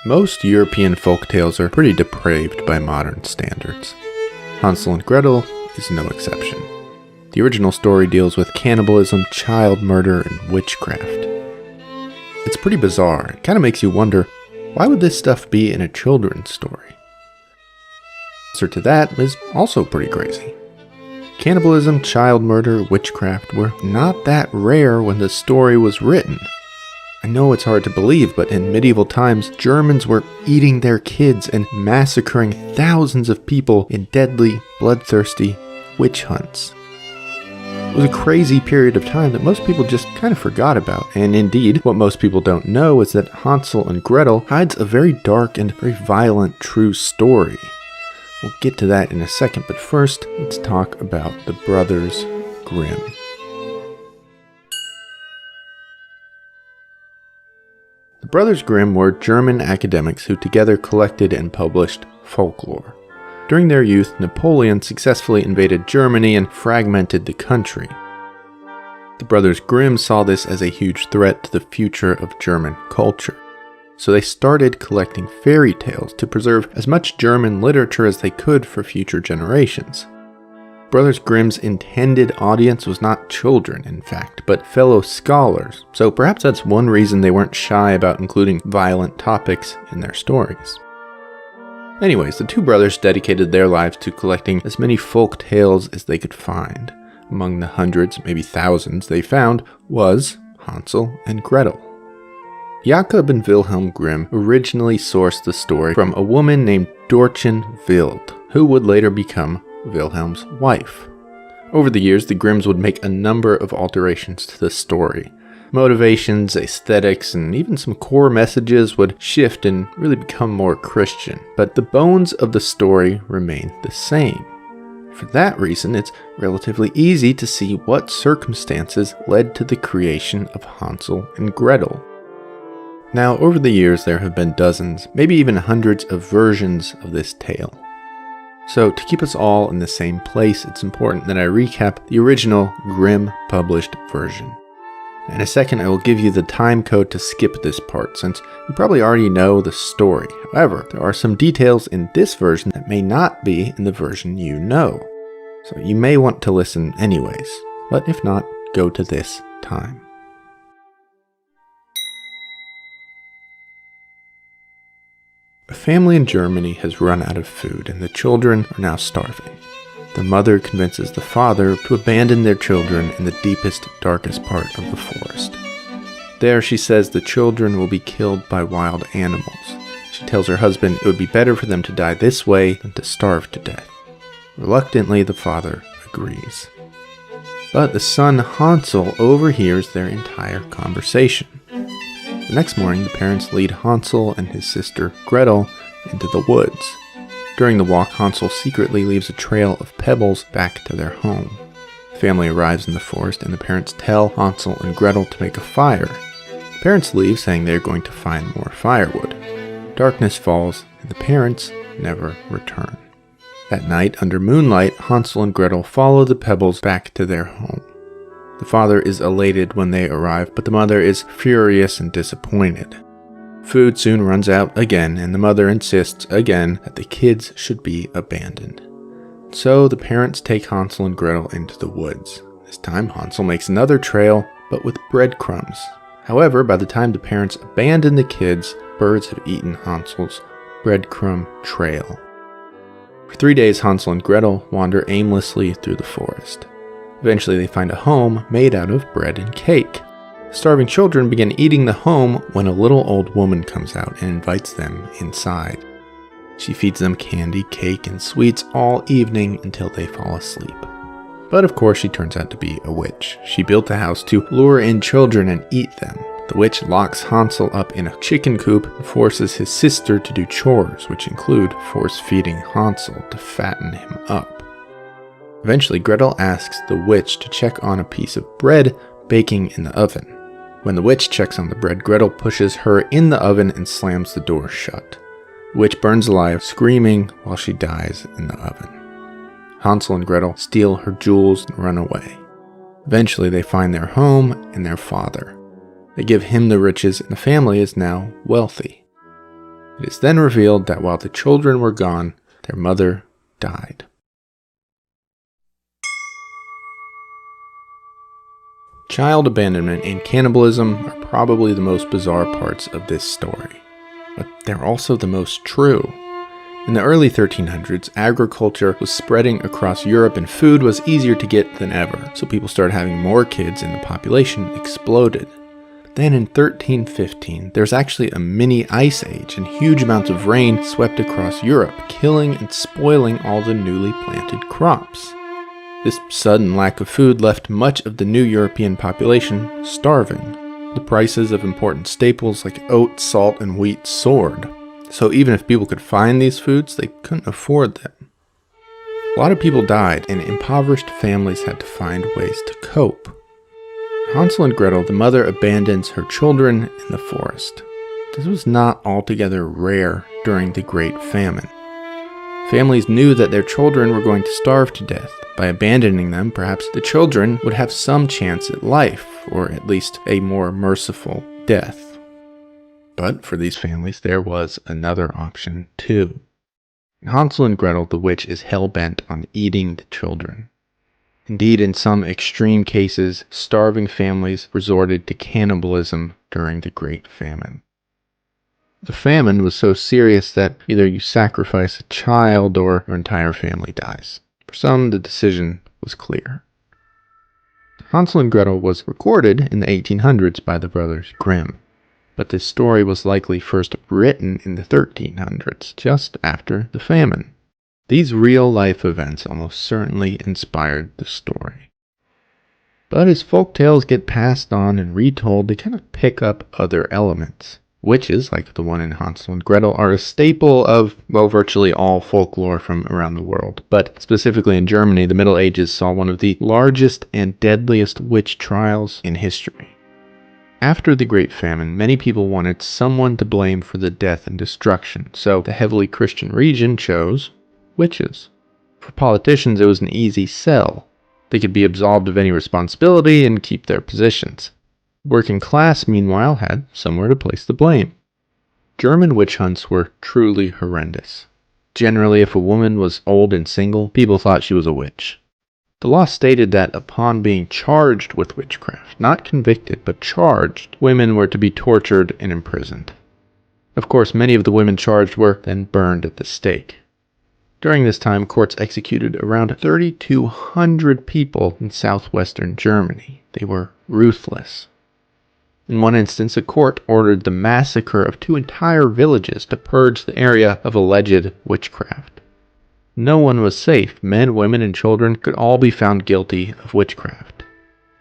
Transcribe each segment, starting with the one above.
Most European folktales are pretty depraved by modern standards. Hansel and Gretel is no exception. The original story deals with cannibalism, child murder, and witchcraft. It's pretty bizarre. It kind of makes you wonder, why would this stuff be in a children's story? The answer to that is also pretty crazy. Cannibalism, child murder, witchcraft were not that rare when the story was written. I know it's hard to believe, but in medieval times, Germans were eating their kids and massacring thousands of people in deadly, bloodthirsty witch hunts. It was a crazy period of time that most people just kind of forgot about, and indeed, what most people don't know is that Hansel and Gretel hides a very dark and very violent true story. We'll get to that in a second, but first, let's talk about the Brothers Grimm. The Brothers Grimm were German academics who together collected and published folklore. During their youth, Napoleon successfully invaded Germany and fragmented the country. The Brothers Grimm saw this as a huge threat to the future of German culture. So they started collecting fairy tales to preserve as much German literature as they could for future generations. Brothers Grimm's intended audience was not children, in fact, but fellow scholars, so perhaps that's one reason they weren't shy about including violent topics in their stories. Anyways, the two brothers dedicated their lives to collecting as many folk tales as they could find. Among the hundreds, maybe thousands, they found was Hansel and Gretel. Jakob and Wilhelm Grimm originally sourced the story from a woman named Dorchen Wild, who would later become Wilhelm's wife. Over the years, the Grimms would make a number of alterations to the story. Motivations, aesthetics, and even some core messages would shift and really become more Christian, but the bones of the story remained the same. For that reason, it's relatively easy to see what circumstances led to the creation of Hansel and Gretel. Now, over the years, there have been dozens, maybe even hundreds of versions of this tale. So, to keep us all in the same place, it's important that I recap the original Grimm published version. In a second, I will give you the time code to skip this part, since you probably already know the story. However, there are some details in this version that may not be in the version you know. So you may want to listen anyways, but if not, go to this time. A family in Germany has run out of food, and the children are now starving. The mother convinces the father to abandon their children in the deepest, darkest part of the forest. There, she says the children will be killed by wild animals. She tells her husband it would be better for them to die this way than to starve to death. Reluctantly, the father agrees. But the son Hansel overhears their entire conversation. The next morning, the parents lead Hansel and his sister Gretel into the woods. During the walk, Hansel secretly leaves a trail of pebbles back to their home. The family arrives in the forest, and the parents tell Hansel and Gretel to make a fire. The parents leave, saying they're going to find more firewood. Darkness falls, and the parents never return. That night, under moonlight, Hansel and Gretel follow the pebbles back to their home. The father is elated when they arrive, but the mother is furious and disappointed. Food soon runs out again, and the mother insists again that the kids should be abandoned. So the parents take Hansel and Gretel into the woods. This time Hansel makes another trail, but with breadcrumbs. However, by the time the parents abandon the kids, birds have eaten Hansel's breadcrumb trail. For 3 days, Hansel and Gretel wander aimlessly through the forest. Eventually, they find a home made out of bread and cake. Starving children begin eating the home when a little old woman comes out and invites them inside. She feeds them candy, cake, and sweets all evening until they fall asleep. But of course, she turns out to be a witch. She built the house to lure in children and eat them. The witch locks Hansel up in a chicken coop and forces his sister to do chores, which include force-feeding Hansel to fatten him up. Eventually, Gretel asks the witch to check on a piece of bread baking in the oven. When the witch checks on the bread, Gretel pushes her in the oven and slams the door shut. The witch burns alive, screaming while she dies in the oven. Hansel and Gretel steal her jewels and run away. Eventually, they find their home and their father. They give him the riches, and the family is now wealthy. It is then revealed that while the children were gone, their mother died. Child abandonment and cannibalism are probably the most bizarre parts of this story, but they're also the most true. In the early 1300s, agriculture was spreading across Europe and food was easier to get than ever, so people started having more kids and the population exploded. But then in 1315, there's actually a mini ice age and huge amounts of rain swept across Europe, killing and spoiling all the newly planted crops. This sudden lack of food left much of the new European population starving. The prices of important staples like oats, salt, and wheat soared. So even if people could find these foods, they couldn't afford them. A lot of people died, and impoverished families had to find ways to cope. Hansel and Gretel, the mother abandons her children in the forest. This was not altogether rare during the Great Famine. Families knew that their children were going to starve to death. By abandoning them, perhaps the children would have some chance at life, or at least a more merciful death. But for these families, there was another option too. In Hansel and Gretel, the witch is hell-bent on eating the children. Indeed, in some extreme cases, starving families resorted to cannibalism during the Great Famine. The famine was so serious that either you sacrifice a child or your entire family dies. For some, the decision was clear. Hansel and Gretel was recorded in the 1800s by the brothers Grimm, but this story was likely first written in the 1300s, just after the famine. These real-life events almost certainly inspired the story. But as folktales get passed on and retold, they kind of pick up other elements. Witches, like the one in Hansel and Gretel, are a staple of, well, virtually all folklore from around the world. But specifically in Germany, the Middle Ages saw one of the largest and deadliest witch trials in history. After the Great Famine, many people wanted someone to blame for the death and destruction, so the heavily Christian region chose witches. For politicians, it was an easy sell. They could be absolved of any responsibility and keep their positions. Working class, meanwhile, had somewhere to place the blame. German witch hunts were truly horrendous. Generally, if a woman was old and single, people thought she was a witch. The law stated that upon being charged with witchcraft, not convicted, but charged, women were to be tortured and imprisoned. Of course, many of the women charged were then burned at the stake. During this time, courts executed around 3,200 people in southwestern Germany. They were ruthless. In one instance, a court ordered the massacre of 2 entire villages to purge the area of alleged witchcraft. No one was safe. Men, women, and children could all be found guilty of witchcraft.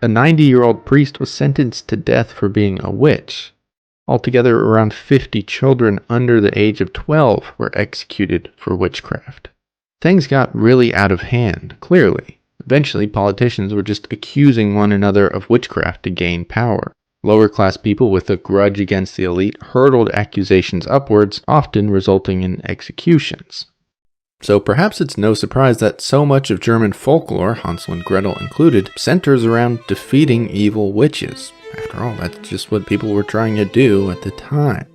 A 90-year-old priest was sentenced to death for being a witch. Altogether, around 50 children under the age of 12 were executed for witchcraft. Things got really out of hand, clearly. Eventually, politicians were just accusing one another of witchcraft to gain power. Lower-class people with a grudge against the elite hurled accusations upwards, often resulting in executions. So perhaps it's no surprise that so much of German folklore, Hansel and Gretel included, centers around defeating evil witches. After all, that's just what people were trying to do at the time.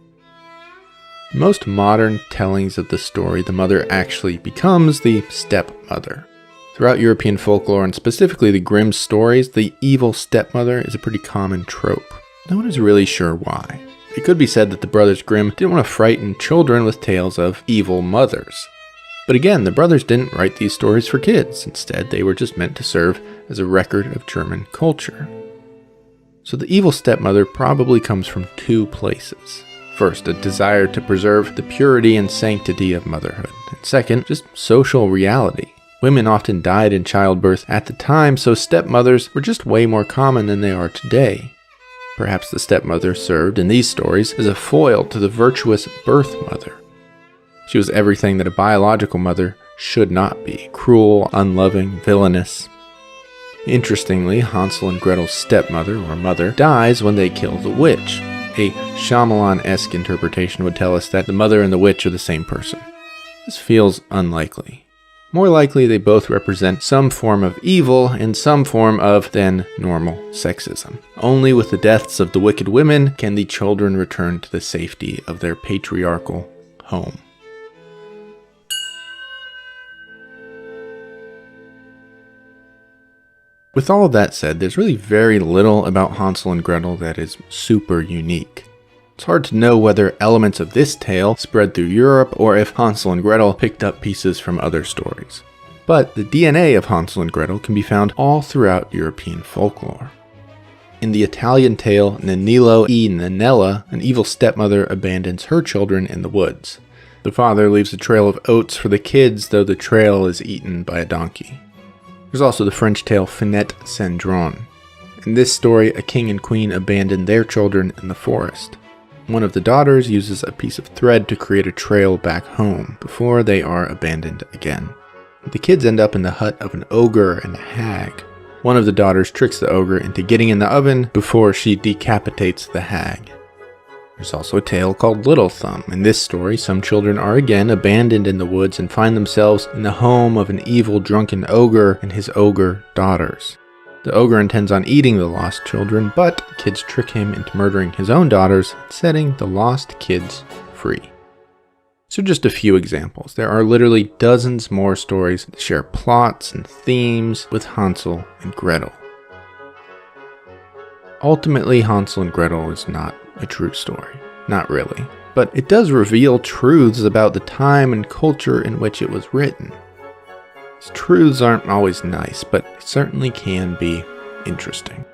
In most modern tellings of the story, the mother actually becomes the stepmother. Throughout European folklore, and specifically the Grimm stories, the evil stepmother is a pretty common trope. No one is really sure why. It could be said that the brothers Grimm didn't want to frighten children with tales of evil mothers. But again, the brothers didn't write these stories for kids. Instead, they were just meant to serve as a record of German culture. So the evil stepmother probably comes from 2 places. First, a desire to preserve the purity and sanctity of motherhood. And second, just social reality. Women often died in childbirth at the time, so stepmothers were just way more common than they are today. Perhaps the stepmother served in these stories as a foil to the virtuous birth mother. She was everything that a biological mother should not be: cruel, unloving, villainous. Interestingly, Hansel and Gretel's stepmother, or mother, dies when they kill the witch. A Shyamalan-esque interpretation would tell us that the mother and the witch are the same person. This feels unlikely. More likely, they both represent some form of evil and some form of, then, normal sexism. Only with the deaths of the wicked women can the children return to the safety of their patriarchal home. With all of that said, there's really very little about Hansel and Gretel that is super unique. It's hard to know whether elements of this tale spread through Europe or if Hansel and Gretel picked up pieces from other stories. But the DNA of Hansel and Gretel can be found all throughout European folklore. In the Italian tale Nannino e Nannella, an evil stepmother abandons her children in the woods. The father leaves a trail of oats for the kids, though the trail is eaten by a donkey. There's also the French tale Finette Cendrillon. In this story, a king and queen abandon their children in the forest. One of the daughters uses a piece of thread to create a trail back home before they are abandoned again. The kids end up in the hut of an ogre and a hag. One of the daughters tricks the ogre into getting in the oven before she decapitates the hag. There's also a tale called Little Thumb. In this story, some children are again abandoned in the woods and find themselves in the home of an evil drunken ogre and his ogre daughters. The ogre intends on eating the lost children, but the kids trick him into murdering his own daughters, setting the lost kids free. So just a few examples. There are literally dozens more stories that share plots and themes with Hansel and Gretel. Ultimately, Hansel and Gretel is not a true story. Not really. But it does reveal truths about the time and culture in which it was written. These truths aren't always nice, but they certainly can be interesting.